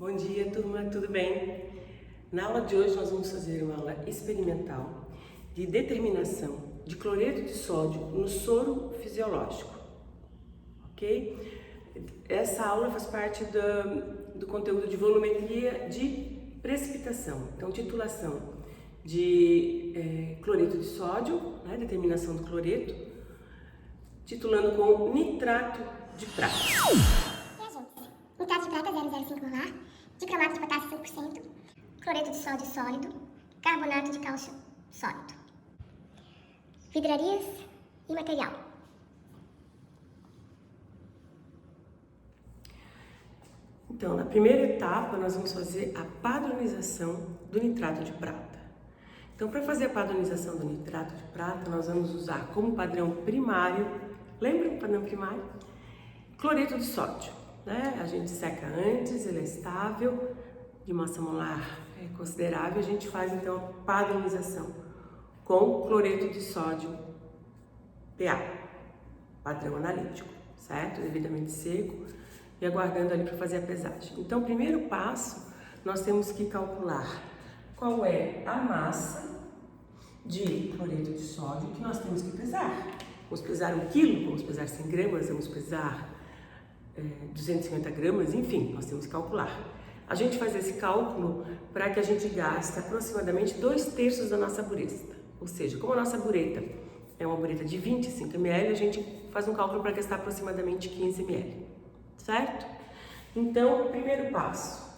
Bom dia, turma, tudo bem? Na aula de hoje nós vamos fazer uma aula experimental de determinação de cloreto de sódio no soro fisiológico, ok? Essa aula faz parte do conteúdo de volumetria de precipitação, então titulação de cloreto de sódio, né, determinação do cloreto, titulando com nitrato de prata. Nitrato de prata 0,05 molar, dicromato de potássio 5%, cloreto de sódio sólido, carbonato de cálcio sólido. Vidrarias e material. Então, na primeira etapa, nós vamos fazer a padronização do nitrato de prata. Então, para fazer a padronização do nitrato de prata, nós vamos usar como padrão primário, lembra o padrão primário? Cloreto de sódio, né? A gente seca antes, ele é estável, de massa molar considerável, a gente faz então a padronização com cloreto de sódio PA, padrão analítico, certo? Devidamente seco e aguardando ali para fazer a pesagem. Então, o primeiro passo, nós temos que calcular qual é a massa de cloreto de sódio que nós temos que pesar. Vamos pesar 1 quilo, vamos pesar 100 gramas, vamos pesar 250 gramas, enfim, nós temos que calcular. A gente faz esse cálculo para que a gente gaste aproximadamente 2/3 da nossa bureta. Ou seja, como a nossa bureta é uma bureta de 25 ml, a gente faz um cálculo para gastar aproximadamente 15 ml, certo? Então, primeiro passo,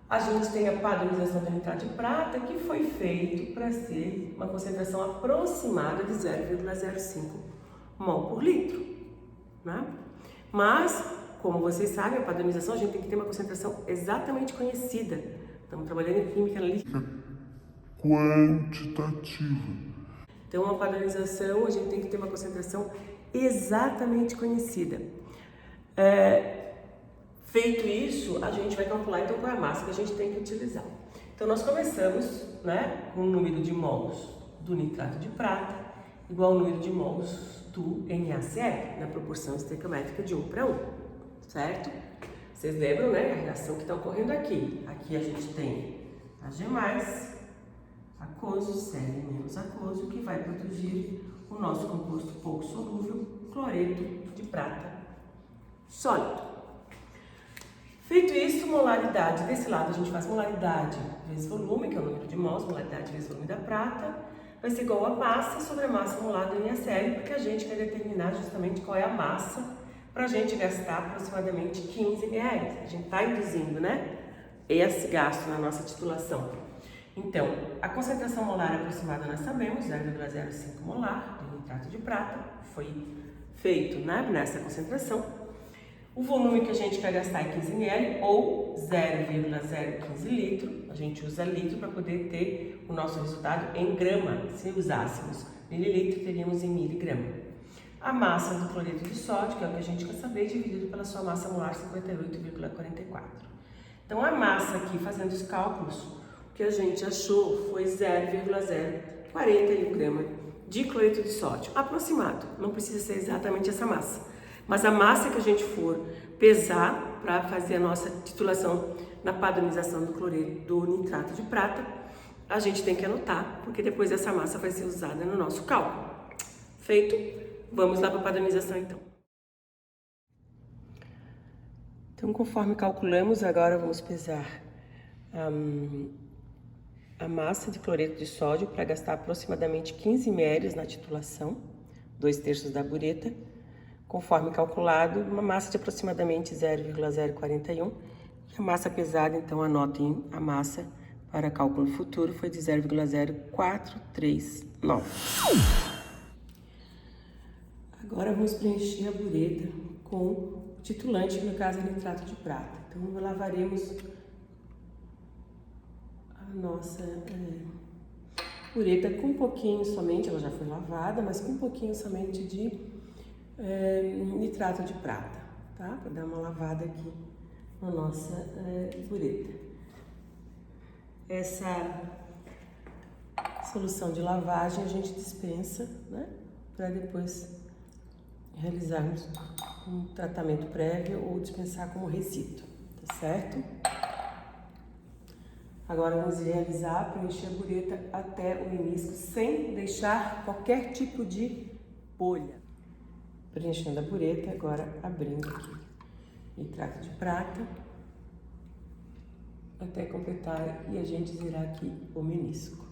a gente tem a padronização do nitrato de prata, que foi feito para ser uma concentração aproximada de 0,05 mol por litro, né? Mas, como vocês sabem, a padronização a gente tem que ter uma concentração exatamente conhecida. Estamos trabalhando em química analítica quantitativa. Então, a padronização a gente tem que ter uma concentração exatamente conhecida. Feito isso, a gente vai calcular então qual é a massa que a gente tem que utilizar. Então, nós começamos, né, com o número de mols do nitrato de prata igual ao número de mols do NaCl, na proporção estequiométrica de 1:1, certo? Vocês lembram, né, a reação que está ocorrendo aqui. Aqui a gente tem Ag+, aquoso, Cl menos aquoso, que vai produzir o nosso composto pouco solúvel, cloreto de prata sólido. Feito isso, molaridade, desse lado a gente faz molaridade vezes volume, que é o número de mols, molaridade vezes volume da prata, vai ser igual a massa sobre a massa molar do NaCl, porque a gente quer determinar justamente qual é a massa para a gente gastar aproximadamente 15 ml. A gente está induzindo, né, esse gasto na nossa titulação. Então, a concentração molar aproximada nós sabemos, 0,05 molar de nitrato de prata, foi feito, né, nessa concentração. O volume que a gente quer gastar é 15 ml ou 0,015 litro. A gente usa litro para poder ter o nosso resultado em grama. Se usássemos mililitro, teríamos em miligrama. A massa do cloreto de sódio, que é o que a gente quer saber, dividido pela sua massa molar, 58,44. Então, a massa aqui, fazendo os cálculos, o que a gente achou foi 0,041 grama de cloreto de sódio, aproximado, não precisa ser exatamente essa massa. Mas a massa que a gente for pesar para fazer a nossa titulação na padronização do cloreto do nitrato de prata, a gente tem que anotar, porque depois essa massa vai ser usada no nosso cálculo. Feito? Vamos lá para a padronização então. Então, conforme calculamos, agora vamos pesar a massa de cloreto de sódio para gastar aproximadamente 15 ml na titulação, 2/3 da bureta. Conforme calculado, uma massa de aproximadamente 0,041. E a massa pesada, então, anotem a massa para cálculo futuro, foi de 0,0439. Agora vamos preencher a bureta com o titulante, que no caso é nitrato de prata. Então, lavaremos a nossa bureta com um pouquinho somente, ela já foi lavada, mas com um pouquinho somente de nitrato de prata, tá? Para dar uma lavada aqui na nossa bureta. Essa solução de lavagem a gente dispensa, né? Para depois realizarmos um tratamento prévio ou dispensar como resíduo, tá certo? Agora vamos realizar, preencher a bureta até o menisco sem deixar qualquer tipo de bolha. Preenchendo a bureta, agora abrindo aqui nitrato de prata até completar e a gente zerar aqui o menisco.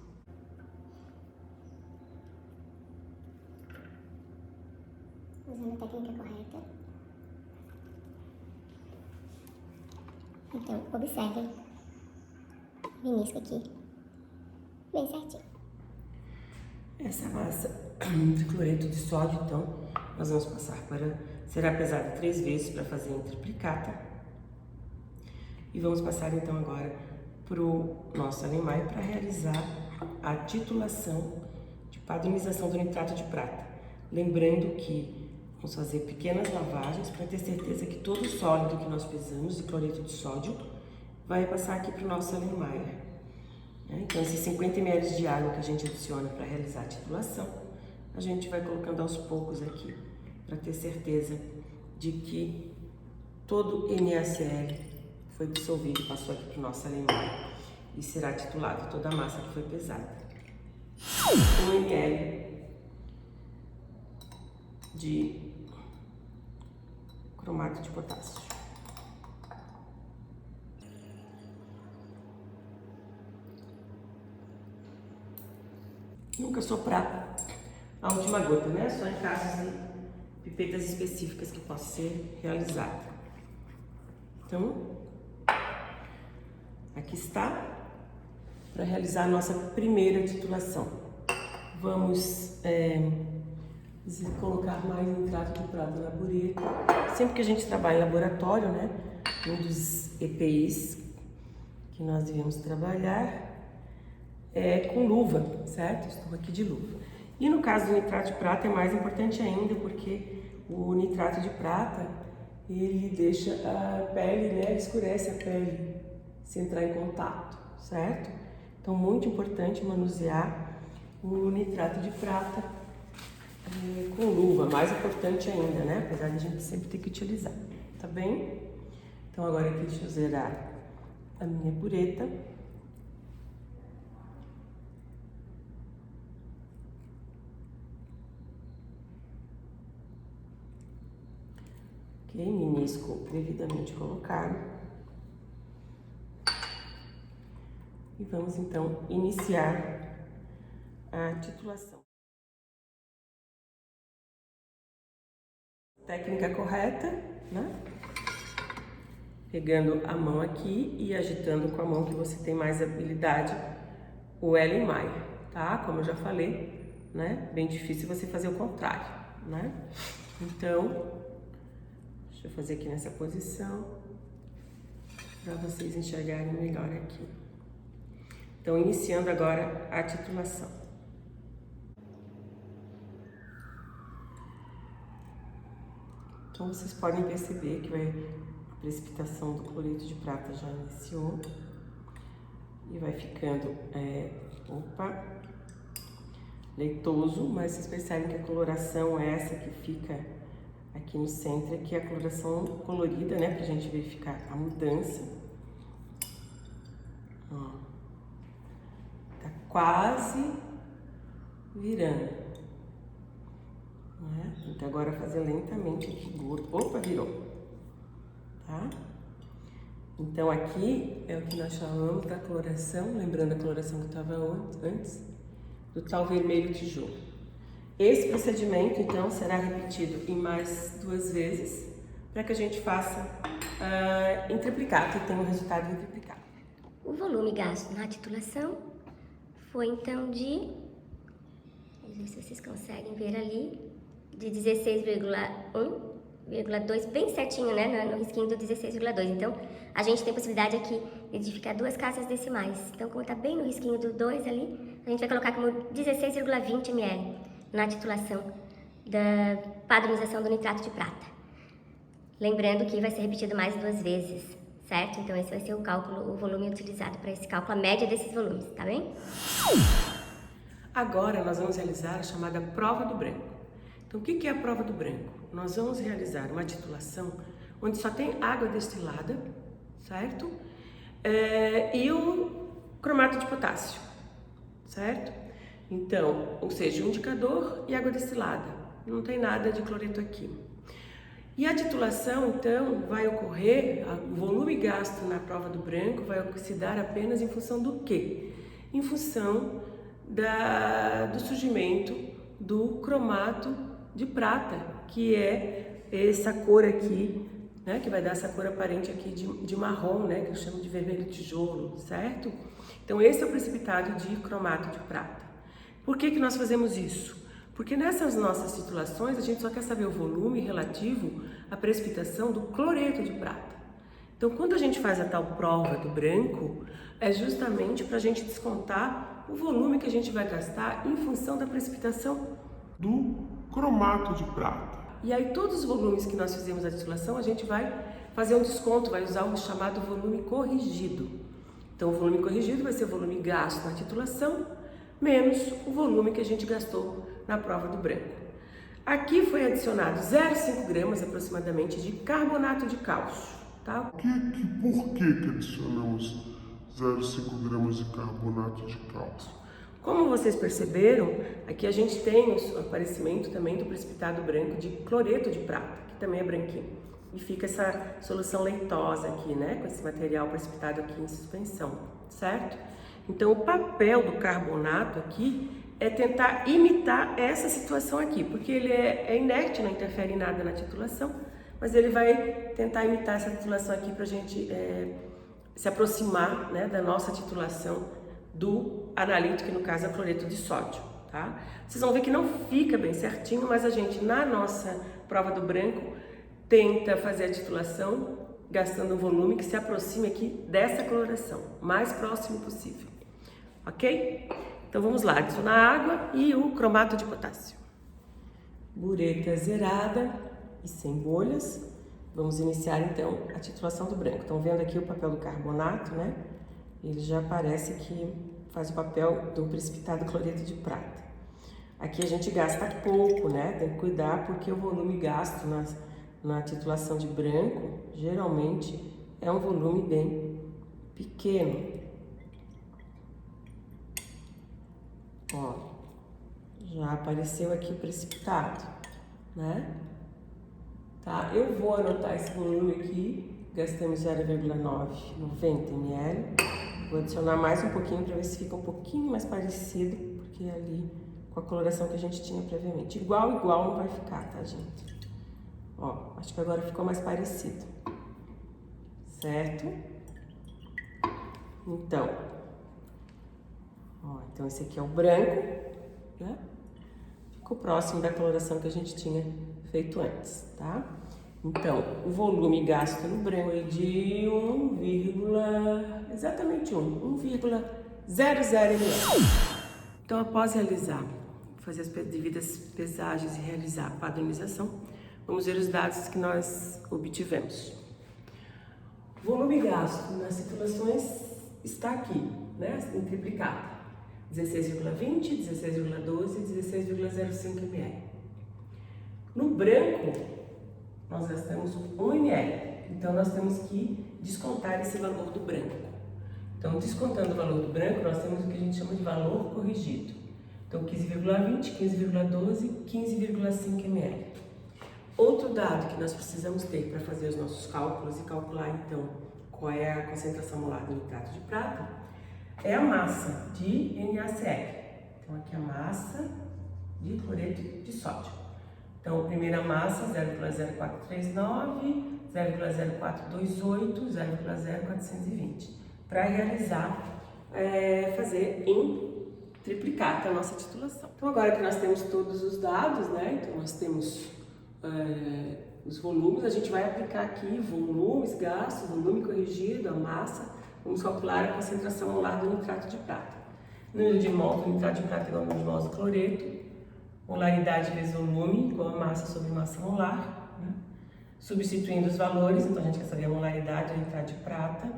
Usando a técnica correta. Então, observem o menisco aqui, bem certinho. Essa massa de cloreto de sódio, então, nós vamos passar para... Será pesada 3 vezes para fazer em triplicata. E vamos passar, então, agora para o nosso alemão para realizar a titulação de padronização do nitrato de prata. Lembrando que vamos fazer pequenas lavagens para ter certeza que todo o sólido que nós pesamos de cloreto de sódio vai passar aqui para o nosso alemão. Então, esses 50 ml de água que a gente adiciona para realizar a titulação, a gente vai colocando aos poucos aqui, para ter certeza de que todo o NaCl foi dissolvido e passou aqui para o nosso alemão e será titulado toda a massa que foi pesada. 1 ml de cromato de potássio. Nunca soprar a última gota, né? Só em casos de pipetas específicas que possa ser realizada. Então, aqui está para realizar a nossa primeira titulação. Vamos colocar mais nitrato de prata na bureta. Sempre que a gente trabalha em laboratório, né? Um dos EPIs que nós devemos trabalhar com luva, certo? Estou aqui de luva. E no caso do nitrato de prata é mais importante ainda, porque o nitrato de prata, ele deixa a pele, né? Ele escurece a pele se entrar em contato, certo? Então, muito importante manusear o nitrato de prata com luva, mais importante ainda, né? Apesar de a gente sempre ter que utilizar, tá bem? Então, agora aqui deixa eu zerar a minha bureta. Ok, menisco devidamente colocado. E vamos então iniciar a titulação. Técnica correta, né? Pegando a mão aqui e agitando com a mão que você tem mais habilidade, o L+, tá? Como eu já falei, né? Bem difícil você fazer o contrário, né? Então, deixa eu fazer aqui nessa posição, para vocês enxergarem melhor aqui. Então, iniciando agora a titulação. Então, vocês podem perceber que a precipitação do cloreto de prata já iniciou. E vai ficando, leitoso, mas vocês percebem que a coloração é essa que fica aqui no centro, que é a coloração colorida, né, pra gente verificar a mudança. Ó, tá quase virando, né? Então agora fazer lentamente aqui, opa, virou, tá? Então aqui é o que nós chamamos da coloração, lembrando a coloração que estava antes, do tal vermelho tijolo. Esse procedimento, então, será repetido em mais 2 vezes, para que a gente faça em triplicado e tenha um resultado em triplicado. O volume gasto na titulação foi, então, vamos ver se vocês conseguem ver ali, de 16,1,2, bem certinho, né, no risquinho do 16,2. Então, a gente tem possibilidade aqui de ficar 2 casas decimais. Então, como está bem no risquinho do 2 ali, a gente vai colocar como 16,20 ml na titulação da padronização do nitrato de prata. Lembrando que vai ser repetido mais 2 vezes, certo? Então, esse vai ser o cálculo, o volume utilizado para esse cálculo, a média desses volumes, tá bem? Agora, nós vamos realizar a chamada prova do branco. Então, o que é a prova do branco? Nós vamos realizar uma titulação onde só tem água destilada, certo? E cromato de potássio, certo? Então, ou seja, um indicador e água destilada. Não tem nada de cloreto aqui. E a titulação, então, vai ocorrer, o volume gasto na prova do branco vai se dar apenas em função do quê? Em função do surgimento do cromato de prata, que é essa cor aqui, né, que vai dar essa cor aparente aqui de marrom, né, que eu chamo de vermelho tijolo, certo? Então esse é o precipitado de cromato de prata. Por que nós fazemos isso? Porque nessas nossas titulações a gente só quer saber o volume relativo à precipitação do cloreto de prata. Então quando a gente faz a tal prova do branco, é justamente para a gente descontar o volume que a gente vai gastar em função da precipitação do cromato de prata. E aí todos os volumes que nós fizemos a titulação, a gente vai fazer um desconto, vai usar o chamado volume corrigido. Então o volume corrigido vai ser o volume gasto na titulação, menos o volume que a gente gastou na prova do branco. Aqui foi adicionado 0,5 gramas aproximadamente de carbonato de cálcio, tá? Por que adicionamos 0,5 gramas de carbonato de cálcio? Como vocês perceberam, aqui a gente tem o aparecimento também do precipitado branco de cloreto de prata, que também é branquinho. E fica essa solução leitosa aqui, né, com esse material precipitado aqui em suspensão, certo? Então o papel do carbonato aqui é tentar imitar essa situação aqui, porque ele é inerte, não interfere em nada na titulação, mas ele vai tentar imitar essa titulação aqui para a gente se aproximar, né, da nossa titulação do analítico, que no caso é cloreto de sódio, tá? Vocês vão ver que não fica bem certinho, mas a gente, na nossa prova do branco, tenta fazer a titulação gastando um volume que se aproxime aqui dessa coloração, mais próximo possível, ok? Então vamos lá, adicionar água e o cromato de potássio. Bureta zerada e sem bolhas. Vamos iniciar então a titulação do branco. Estão vendo aqui o papel do carbonato, né? Ele já parece que faz o papel do precipitado cloreto de prata. Aqui a gente gasta pouco, né? Tem que cuidar porque o volume gasto na titulação de branco, geralmente, é um volume bem pequeno. Ó, já apareceu aqui o precipitado, né? Tá? Eu vou anotar esse volume aqui, gastamos 0,90 ml. Vou adicionar mais um pouquinho para ver se fica um pouquinho mais parecido, porque ali com a coloração que a gente tinha previamente. Igual não vai ficar, tá, gente? Ó, acho que agora ficou mais parecido. Certo? Então, ó, então esse aqui é o branco, né? Ficou próximo da coloração que a gente tinha feito antes, tá? Então, o volume gasto no branco é de 1,00 ml. Então, após fazer as devidas pesagens e realizar a padronização, vamos ver os dados que nós obtivemos. O volume gasto nas titulações está aqui, né, em triplicado. 16,20, 16,12 e 16,05 ml. No branco, nós gastamos 1 ml, então nós temos que descontar esse valor do branco. Então, descontando o valor do branco, nós temos o que a gente chama de valor corrigido. Então, 15,20, 15,12, 15,5 ml. Outro dado que nós precisamos ter para fazer os nossos cálculos e calcular, então, qual é a concentração molar do nitrato de prata, é a massa de NaCl. Então, aqui a massa de cloreto de sódio. Então, a primeira massa, 0,0439, 0,0428, 0,0420. Para realizar, fazer em triplicata a nossa titulação. Então, agora que nós temos todos os dados, né? Então, nós temos os volumes, a gente vai aplicar aqui volumes, gastos, volume corrigido, a massa. Vamos calcular a concentração molar do nitrato de prata. Número de mols do nitrato de prata igual ao número de mols do cloreto. Molaridade vezes volume igual a massa sobre massa molar. Né? Substituindo os valores, então a gente quer saber a molaridade do nitrato de prata.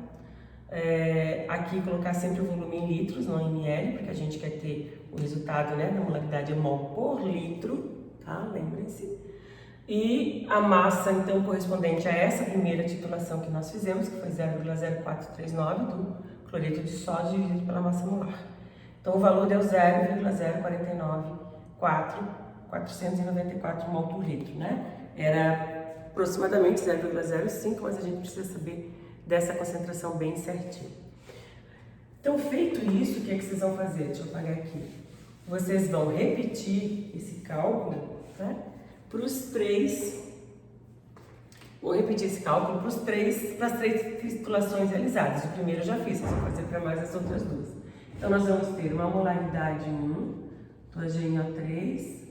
Aqui colocar sempre o volume em litros, não em ml, porque a gente quer ter o resultado, né, na molaridade mol por litro, tá? Lembrem-se. E a massa, então, correspondente a essa primeira titulação que nós fizemos, que foi 0,0439 do cloreto de sódio dividido pela massa molar. Então, o valor deu 0,049494 mol por litro, né? Era aproximadamente 0,05, mas a gente precisa saber dessa concentração bem certinho. Então, feito isso, o que é que vocês vão fazer? Deixa eu apagar aqui. Vocês vão repetir esse cálculo, né? Para as três titulações realizadas. O primeiro eu já fiz, vocês vão fazer para mais as outras duas. Então, nós vamos ter uma molaridade 1 do AgNO3,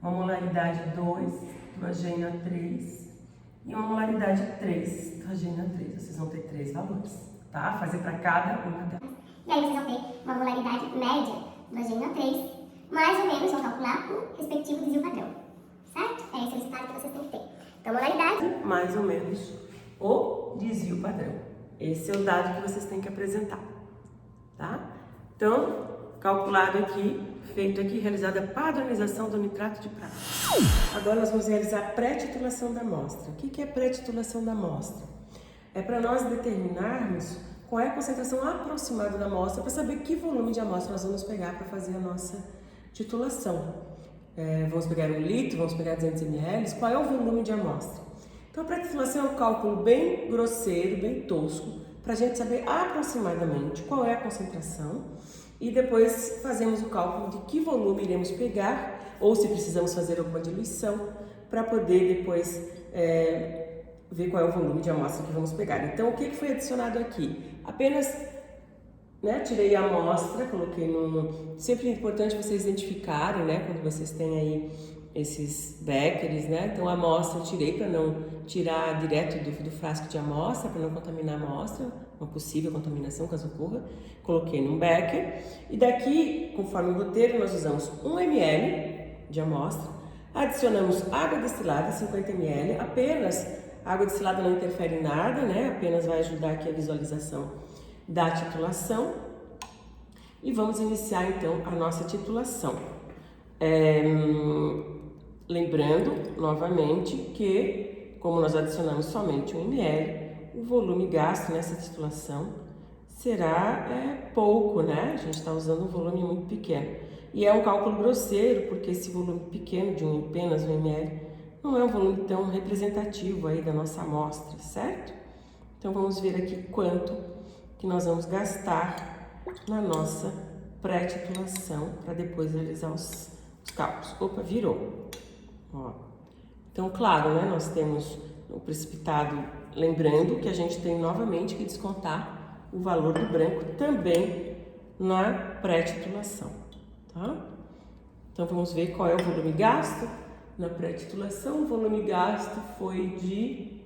uma molaridade 2 do AgNO3 e uma molaridade 3 do AgNO3. Vocês vão ter 3 valores, tá? Fazer para cada uma delas. E aí vocês vão ter uma molaridade média do AgNO3, mais ou menos vão calcular o respectivo desvio padrão, certo? É esse o resultado que vocês têm que ter. Então, molaridade... mais ou menos o desvio padrão. Esse é o dado que vocês têm que apresentar, tá? Então, calculado aqui, feito aqui, realizada a padronização do nitrato de prata. Agora nós vamos realizar a pré-titulação da amostra. O que é pré-titulação da amostra? É para nós determinarmos qual é a concentração aproximada da amostra para saber que volume de amostra nós vamos pegar para fazer a nossa titulação. Vamos pegar 1 litro, vamos pegar 200 ml, qual é o volume de amostra? Então, a pré-titulação é um cálculo bem grosseiro, bem tosco, para a gente saber aproximadamente qual é a concentração e depois fazemos o cálculo de que volume iremos pegar ou se precisamos fazer alguma diluição para poder depois ver qual é o volume de amostra que vamos pegar. Então, o que foi adicionado aqui? Apenas, né, tirei a amostra, coloquei no... Sempre é importante vocês identificarem, né, quando vocês têm aí esses beckers, né? Então, a amostra eu tirei para não tirar direto do frasco de amostra, para não contaminar a amostra, uma possível contaminação caso ocorra. Coloquei num becker e daqui, conforme o roteiro, nós usamos 1 ml de amostra, adicionamos água destilada, 50 ml, apenas a água destilada não interfere em nada, né? Apenas vai ajudar aqui a visualização da titulação e vamos iniciar então a nossa titulação. Lembrando novamente que, como nós adicionamos somente 1 ml, o volume gasto nessa titulação será pouco, né? A gente está usando um volume muito pequeno. E é um cálculo grosseiro, porque esse volume pequeno de apenas 1 ml não é um volume tão representativo aí da nossa amostra, certo? Então vamos ver aqui quanto que nós vamos gastar na nossa pré-titulação para depois realizar os cálculos. Opa, virou. Ó. Então, claro, né, nós temos o precipitado, lembrando que a gente tem novamente que descontar o valor do branco também na pré-titulação, tá? Então, vamos ver qual é o volume gasto na pré-titulação. O volume gasto foi de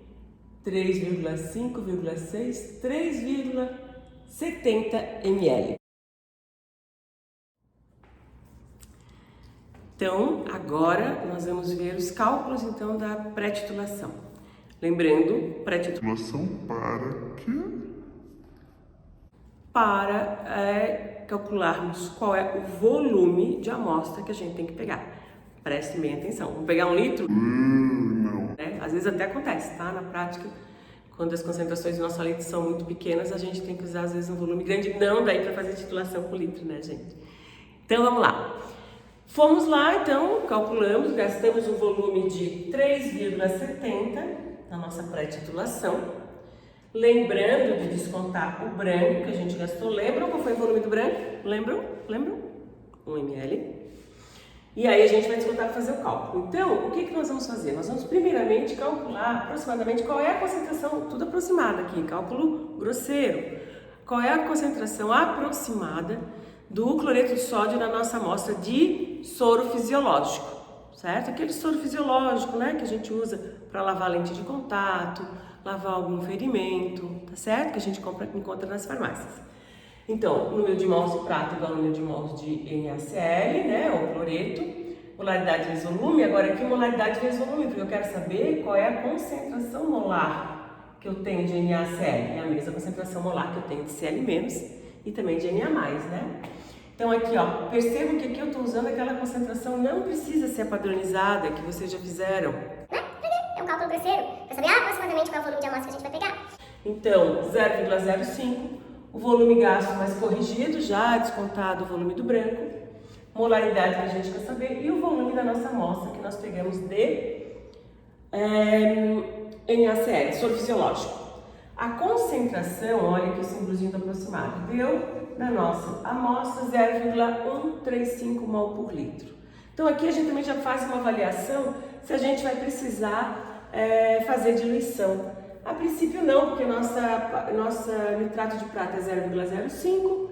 3,70 ml. Então, agora nós vamos ver os cálculos então da pré-titulação. Lembrando, Titulação para quê? Para calcularmos qual é o volume de amostra que a gente tem que pegar. Prestem bem atenção. Vamos pegar 1 litro? Não. Às vezes até acontece, tá? Na prática, quando as concentrações do nosso litro são muito pequenas, a gente tem que usar às vezes um volume grande. Não daí para fazer titulação com litro, né, gente? Então, vamos lá. Fomos lá, então, calculamos, gastamos um volume de 3,70 na nossa pré-titulação. Lembrando de descontar o branco que a gente gastou. Lembram qual foi o volume do branco? Lembram? 1 ml. E aí a gente vai descontar para fazer o cálculo. Então, o que nós vamos fazer? Nós vamos primeiramente calcular aproximadamente qual é a concentração, tudo aproximado aqui, cálculo grosseiro. Qual é a concentração aproximada do cloreto de sódio na nossa amostra de soro fisiológico, certo? Aquele soro fisiológico, né, que a gente usa para lavar lente de contato, lavar algum ferimento, tá certo? Que a gente encontra nas farmácias. Então, número de mols de prata igual ao número de mols de NaCl, né, ou cloreto, molaridade vezes volume. Agora aqui molaridade vezes volume, porque eu quero saber qual é a concentração molar que eu tenho de NaCl. É a mesma concentração molar que eu tenho de Cl- e também de Na+, né? Então aqui, ó, percebam que aqui eu estou usando aquela concentração, não precisa ser padronizada, que vocês já fizeram. É um cálculo grosseiro, para saber aproximadamente qual é o volume de amostra que a gente vai pegar. Então, 0,05, o volume gasto mais corrigido, já descontado o volume do branco, molaridade que a gente quer saber e o volume da nossa amostra que nós pegamos de NaCl, soro fisiológico. A concentração, olha aqui o símbolozinho do aproximado, deu da nossa amostra 0,135 mol por litro. Então aqui a gente também já faz uma avaliação se a gente vai precisar fazer diluição. A princípio não, porque nossa nitrato de prata é 0,05,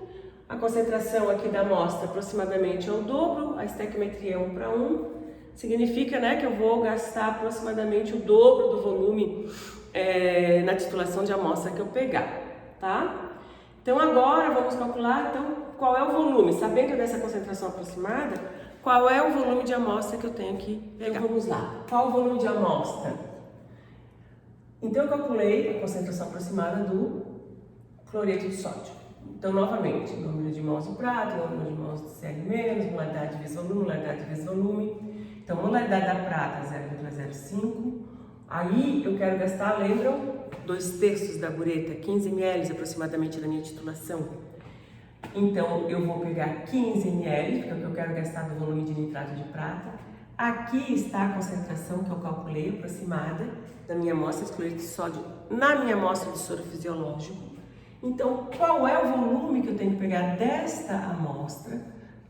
a concentração aqui da amostra aproximadamente é o dobro, a estequiometria é 1:1, significa, né, que eu vou gastar aproximadamente o dobro do volume na titulação de amostra que eu pegar, tá? Então agora vamos calcular qual é o volume, sabendo dessa concentração aproximada, qual é o volume de amostra que eu tenho que pegar. Então vamos lá, qual o volume de amostra? Então eu calculei a concentração aproximada do cloreto de sódio. Então novamente, número de mols de prata, número de mols de Cl-, molaridade vezes volume, molaridade vezes volume. Então molaridade da prata 0,05. Aí eu quero gastar, lembram? 2/3 da bureta, 15 ml aproximadamente da minha titulação. Então eu vou pegar 15 ml, porque é o que eu quero gastar do volume de nitrato de prata. Aqui está a concentração que eu calculei aproximada da minha amostra de cloreto de sódio na minha amostra de soro fisiológico. Então, qual é o volume que eu tenho que pegar desta amostra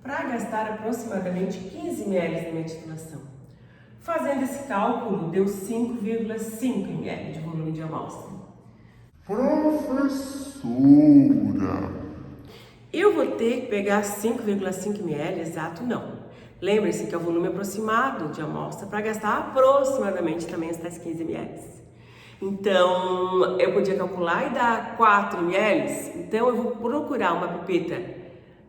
para gastar aproximadamente 15 ml na minha titulação? Fazendo esse cálculo, deu 5,5 ml de volume de amostra. Professora, Eu vou ter que pegar 5,5 ml exato? Não. Lembre-se que é o volume aproximado de amostra para gastar aproximadamente também os tais 15 ml. Então, eu podia calcular e dar 4 ml. Então, eu vou procurar uma pipeta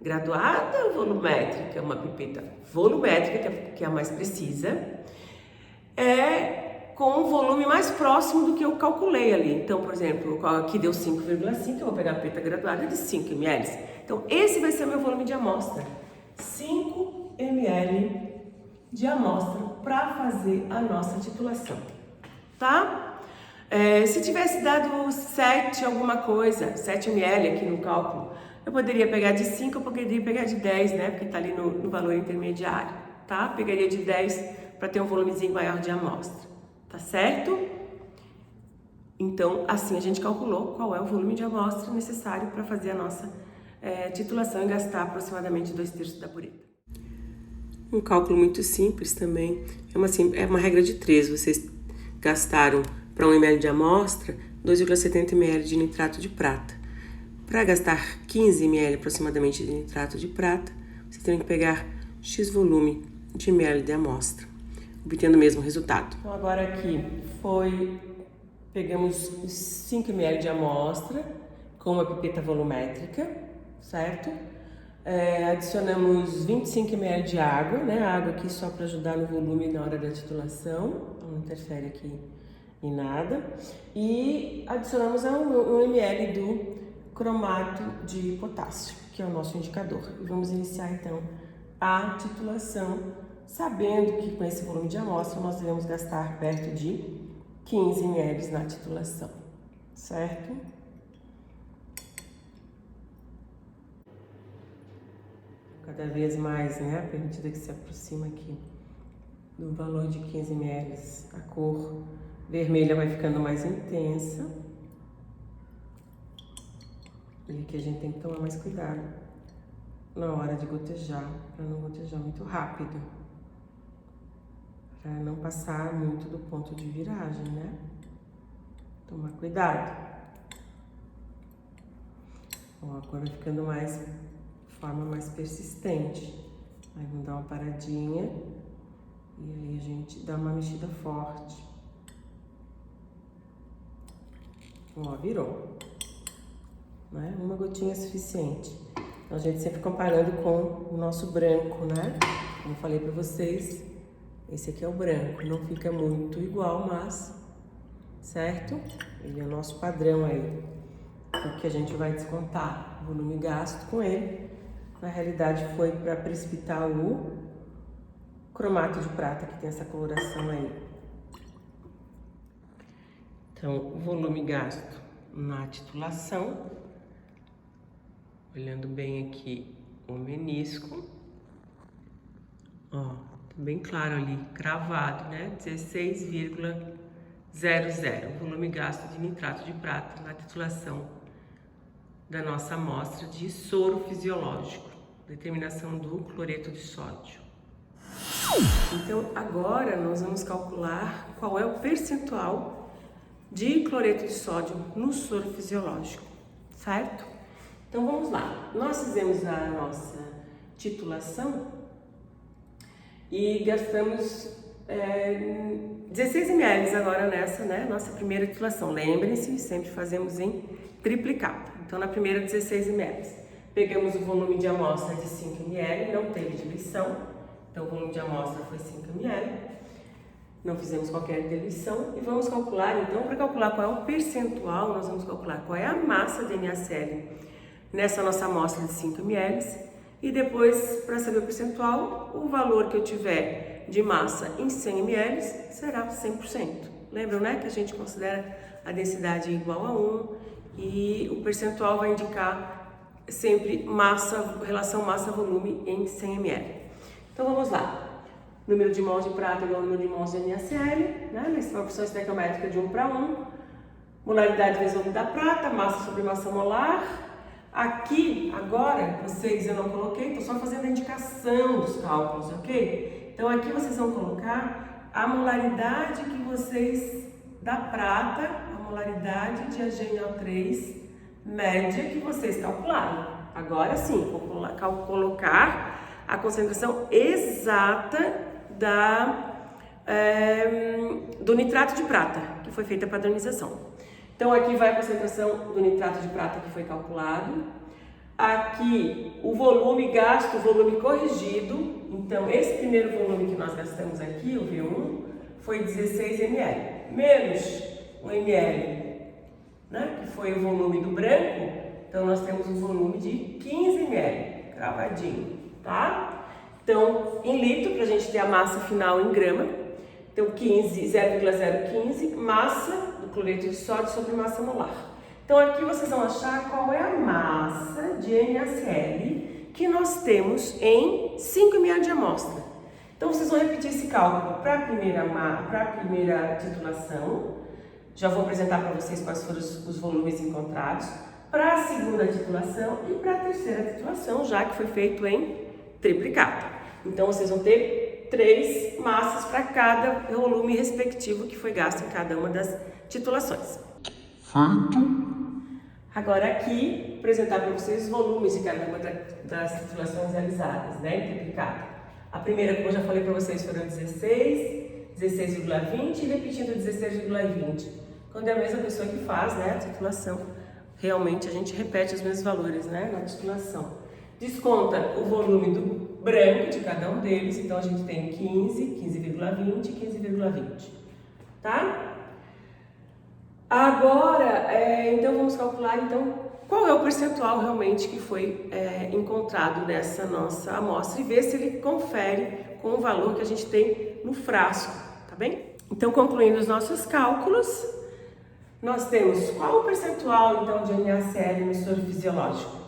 graduada ou volumétrica? Uma pipeta volumétrica, que é a mais precisa, com um volume mais próximo do que eu calculei ali. Então, por exemplo, aqui deu 5,5, eu vou pegar a pipeta graduada de 5 ml. Então, esse vai ser o meu volume de amostra. 5 ml de amostra para fazer a nossa titulação, tá? Se tivesse dado 7 alguma coisa, 7 ml aqui no cálculo, eu poderia pegar de 5, eu poderia pegar de 10, né? Porque tá ali no valor intermediário, tá? Pegaria de 10 para ter um volumezinho maior de amostra, tá certo? Então, assim a gente calculou qual é o volume de amostra necessário para fazer a nossa titulação e gastar aproximadamente 2/3 da bureta. Um cálculo muito simples também, é uma regra de 3, vocês gastaram para 1 ml de amostra 2,70 ml de nitrato de prata. Para gastar 15 ml aproximadamente de nitrato de prata, você tem que pegar X volume de ml de amostra, obtendo o mesmo resultado. Então agora aqui pegamos 5 ml de amostra com uma pipeta volumétrica, certo? Adicionamos 25 ml de água, né? A água aqui só para ajudar no volume na hora da titulação, não interfere aqui em nada. E adicionamos 1 ml do cromato de potássio, que é o nosso indicador. E vamos iniciar então a titulação, sabendo que com esse volume de amostra nós devemos gastar perto de 15 ml na titulação, certo? Cada vez mais, né, à medida que se aproxima aqui do valor de 15 ml, a cor vermelha vai ficando mais intensa. E aqui a gente tem que tomar mais cuidado na hora de gotejar, para não gotejar muito rápido, para não passar muito do ponto de viragem, né? Tomar cuidado. Ó, a cor vai ficando de forma mais persistente. Aí vamos dar uma paradinha e aí a gente dá uma mexida forte. Ó, virou. Né? Uma gotinha é suficiente. Então a gente sempre comparando com o nosso branco, né? Como eu falei para vocês, esse aqui é o branco. Não fica muito igual, mas, certo? Ele é o nosso padrão aí, porque a gente vai descontar o volume gasto com ele. Na realidade foi para precipitar o cromato de prata, que tem essa coloração aí. Então, o volume gasto na titulação Olhando bem aqui o menisco, ó, tá bem claro ali, cravado, né? 16,00, volume gasto de nitrato de prata na titulação da nossa amostra de soro fisiológico, determinação do cloreto de sódio. Então, agora nós vamos calcular qual é o percentual de cloreto de sódio no soro fisiológico, certo? Então, vamos lá. Nós fizemos a nossa titulação e gastamos 16 ml agora nessa, né, nossa primeira titulação. Lembrem-se, sempre fazemos em triplicado. Então, na primeira, 16 ml. Pegamos o volume de amostra de 5 ml, não teve diluição. Então, o volume de amostra foi 5 ml. Não fizemos qualquer diluição. E vamos calcular, então, para calcular qual é o percentual, nós vamos calcular qual é a massa de NaCl nessa nossa amostra de 5 ml. E depois, para saber o percentual, o valor que eu tiver de massa em 100 ml será 100%. Lembram, né, que a gente considera a densidade igual a 1 e o percentual vai indicar sempre massa, relação massa-volume em 100 ml. Então vamos lá. Número de mols de prata igual ao número de mols de NaCl, né, nessa proporção estequiométrica de 1 para 1. Molaridade vezes volume da prata, massa sobre massa molar. Aqui, agora, vocês, eu não coloquei, estou só fazendo a indicação dos cálculos, ok? Então, aqui vocês vão colocar a molaridade que vocês, da prata, a molaridade de AgNO3 média que vocês calcularam. Agora sim, vou colocar a concentração exata do nitrato de prata, que foi feita a padronização. Então, aqui vai a concentração do nitrato de prata que foi calculado. Aqui, o volume gasto, o volume corrigido. Então, esse primeiro volume que nós gastamos aqui, o V1, foi 16 ml. Menos o ml, né, que foi o volume do branco. Então, nós temos um volume de 15 ml, cravadinho, tá? Então, em litro, para a gente ter a massa final em grama. Então, 0,015, massa do cloreto de sódio sobre massa molar. Então, aqui vocês vão achar qual é a massa de NaCl que nós temos em 5 ml de amostra. Então, vocês vão repetir esse cálculo para a primeira titulação. Já vou apresentar para vocês quais foram os volumes encontrados. Para a segunda titulação e para a terceira titulação, já que foi feito em triplicado. Então, vocês vão ter 3 massas para cada volume respectivo que foi gasto em cada uma das titulações. Agora aqui, apresentar para vocês os volumes de cada uma das titulações realizadas, né, em triplicado. A primeira, como eu já falei para vocês, foram 16, 16,20 e repetindo 16,20. Quando é a mesma pessoa que faz, né, a titulação, realmente a gente repete os mesmos valores, né, na titulação. Desconta o volume do branco de cada um deles, então a gente tem 15, 15,20 e 15,20, tá? Agora, então vamos calcular então qual é o percentual realmente que foi encontrado nessa nossa amostra e ver se ele confere com o valor que a gente tem no frasco, tá bem? Então, concluindo os nossos cálculos, nós temos qual o percentual então de NaCl no soro fisiológico?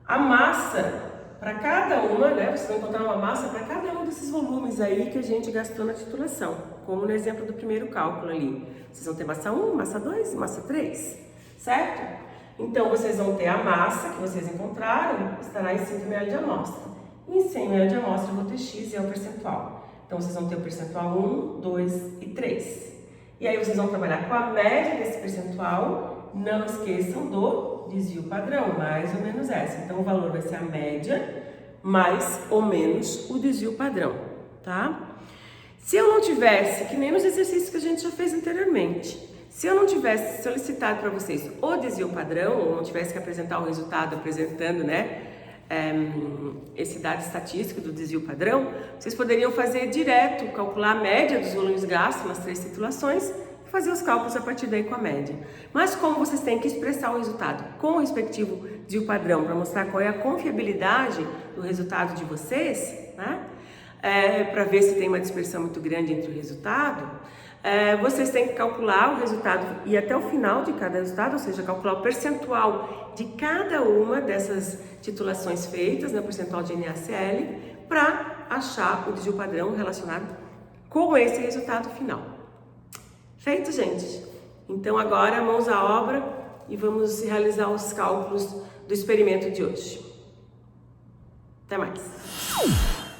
A massa para cada uma, né? Vocês vão encontrar uma massa para cada um desses volumes aí que a gente gastou na titulação, como no exemplo do primeiro cálculo ali. Vocês vão ter massa 1, massa 2 e massa 3, certo? Então, vocês vão ter a massa que vocês encontraram, estará em 5 ml de amostra. Em 100 ml de amostra, eu vou ter X e é o percentual. Então, vocês vão ter o percentual 1, 2 e 3. E aí, vocês vão trabalhar com a média desse percentual. Não esqueçam do desvio padrão, mais ou menos essa. Então, o valor vai ser a média, mais ou menos o desvio padrão, tá? Se eu não tivesse, que nem nos exercícios que a gente já fez anteriormente, se eu não tivesse solicitado para vocês o desvio padrão, ou não tivesse que apresentar o resultado apresentando, né, esse dado estatístico do desvio padrão, vocês poderiam fazer direto, calcular a média dos volumes gastos nas 3 titulações, fazer os cálculos a partir daí com a média. Mas como vocês têm que expressar o resultado com o respectivo desvio padrão para mostrar qual é a confiabilidade do resultado de vocês, né? Para ver se tem uma dispersão muito grande entre o resultado, Vocês têm que calcular o resultado e até o final de cada resultado, ou seja, calcular o percentual de cada uma dessas titulações feitas, né, percentual de NaCl, para achar o desvio padrão relacionado com esse resultado final. Feito, gente? Então agora mãos à obra e vamos realizar os cálculos do experimento de hoje. Até mais!